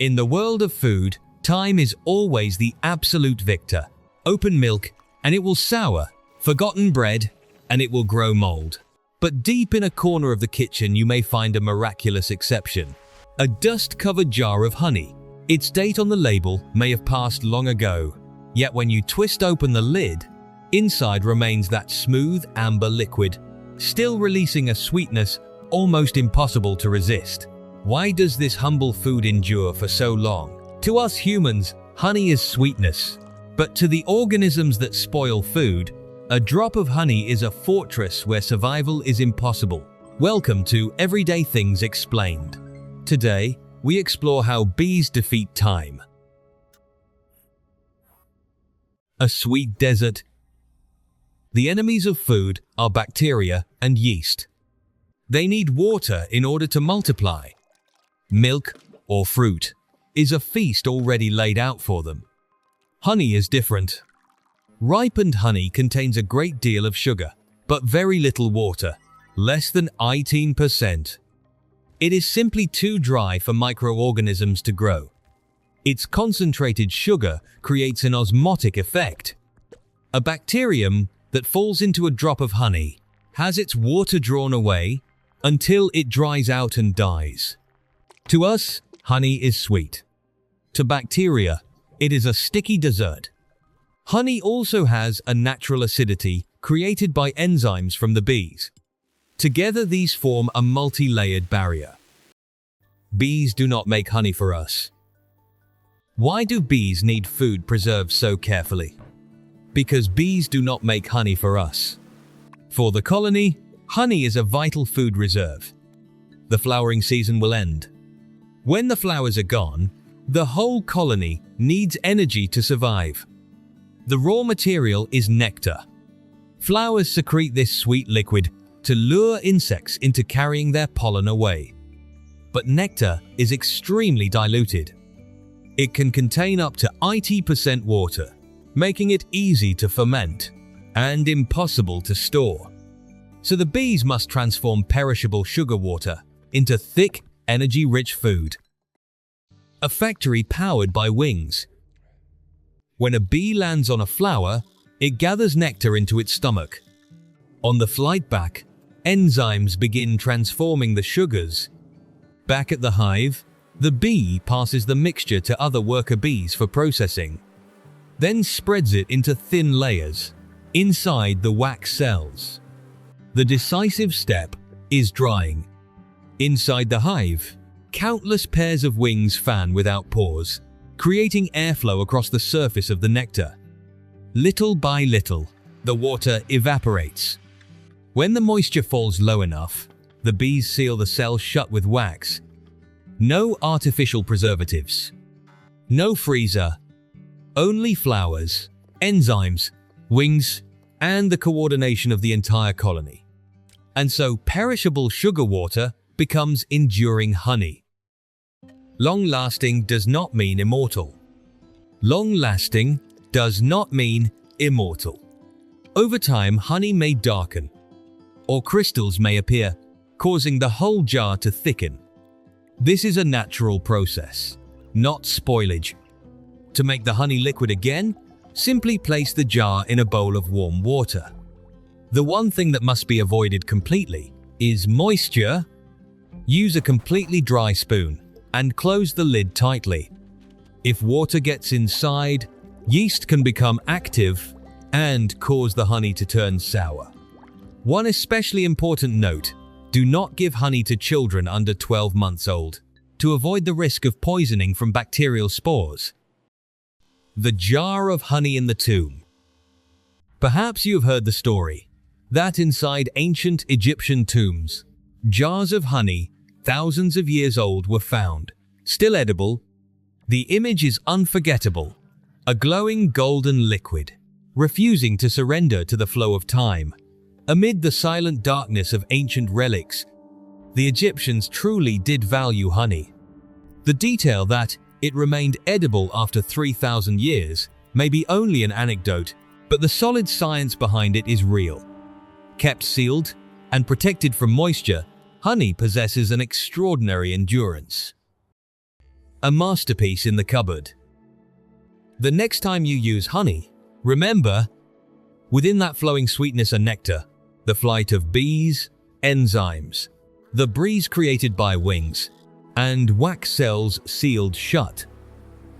In the world of food, time is always the absolute victor. Open milk, and it will sour. Forgotten bread, and it will grow mold. But deep in a corner of the kitchen, you may find a miraculous exception. A dust-covered jar of honey. Its date on the label may have passed long ago. Yet when you twist open the lid, inside remains that smooth amber liquid, still releasing a sweetness almost impossible to resist. Why does this humble food endure for so long? To us humans, honey is sweetness. But to the organisms that spoil food, a drop of honey is a fortress where survival is impossible. Welcome to Everyday Things Explained. Today, we explore how bees defeat time. A sweet desert. The enemies of food are bacteria and yeast. They need water in order to multiply. Milk or fruit is a feast already laid out for them. Honey is different. Ripened honey contains a great deal of sugar, but very little water, less than 18%. It is simply too dry for microorganisms to grow. Its concentrated sugar creates an osmotic effect. A bacterium that falls into a drop of honey has its water drawn away until it dries out and dies. To us, honey is sweet. To bacteria, it is a sticky dessert. Honey also has a natural acidity created by enzymes from the bees. Together, these form a multi-layered barrier. Bees do not make honey for us. Why do bees need food preserved so carefully? Because bees do not make honey for us. For the colony, honey is a vital food reserve. The flowering season will end. When the flowers are gone, the whole colony needs energy to survive. The raw material is nectar. Flowers secrete this sweet liquid to lure insects into carrying their pollen away. But nectar is extremely diluted. It can contain up to 80% water, making it easy to ferment and impossible to store. So the bees must transform perishable sugar water into thick, energy-rich food. A factory powered by wings. When a bee lands on a flower, it gathers nectar into its stomach. On the flight back, enzymes begin transforming the sugars. Back at the hive, the bee passes the mixture to other worker bees for processing, then spreads it into thin layers inside the wax cells. The decisive step is drying. Inside the hive, countless pairs of wings fan without pause, creating airflow across the surface of the nectar. Little by little, the water evaporates. When the moisture falls low enough, the bees seal the cells shut with wax. No artificial preservatives. No freezer. Only flowers, enzymes, wings, and the coordination of the entire colony. And so perishable sugar water becomes enduring honey. Long-lasting does not mean immortal. Long-lasting does not mean immortal. Over time, honey may darken, or crystals may appear, causing the whole jar to thicken. This is a natural process, not spoilage. To make the honey liquid again, simply place the jar in a bowl of warm water. The one thing that must be avoided completely is moisture. Use a completely dry spoon and close the lid tightly. If water gets inside, yeast can become active and cause the honey to turn sour. One especially important note: do not give honey to children under 12 months old, to avoid the risk of poisoning from bacterial spores. The jar of honey in the tomb. Perhaps you've heard the story that inside ancient Egyptian tombs, jars of honey thousands of years old were found, still edible. The image is unforgettable: a glowing golden liquid, refusing to surrender to the flow of time. Amid the silent darkness of ancient relics, the Egyptians truly did value honey. The detail that it remained edible after 3,000 years may be only an anecdote, but the solid science behind it is real. Kept sealed and protected from moisture, honey possesses an extraordinary endurance. a masterpiece in the cupboard. The next time you use honey, remember, within that flowing sweetness and nectar, the flight of bees, enzymes, the breeze created by wings, and wax cells sealed shut.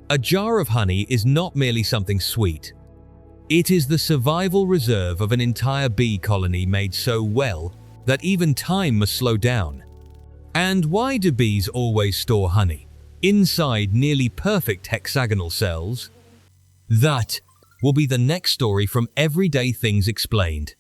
A jar of honey is not merely something sweet. It is the survival reserve of an entire bee colony made so well that even time must slow down. And why do bees always store honey inside nearly perfect hexagonal cells? That will be the next story from Everyday Things Explained.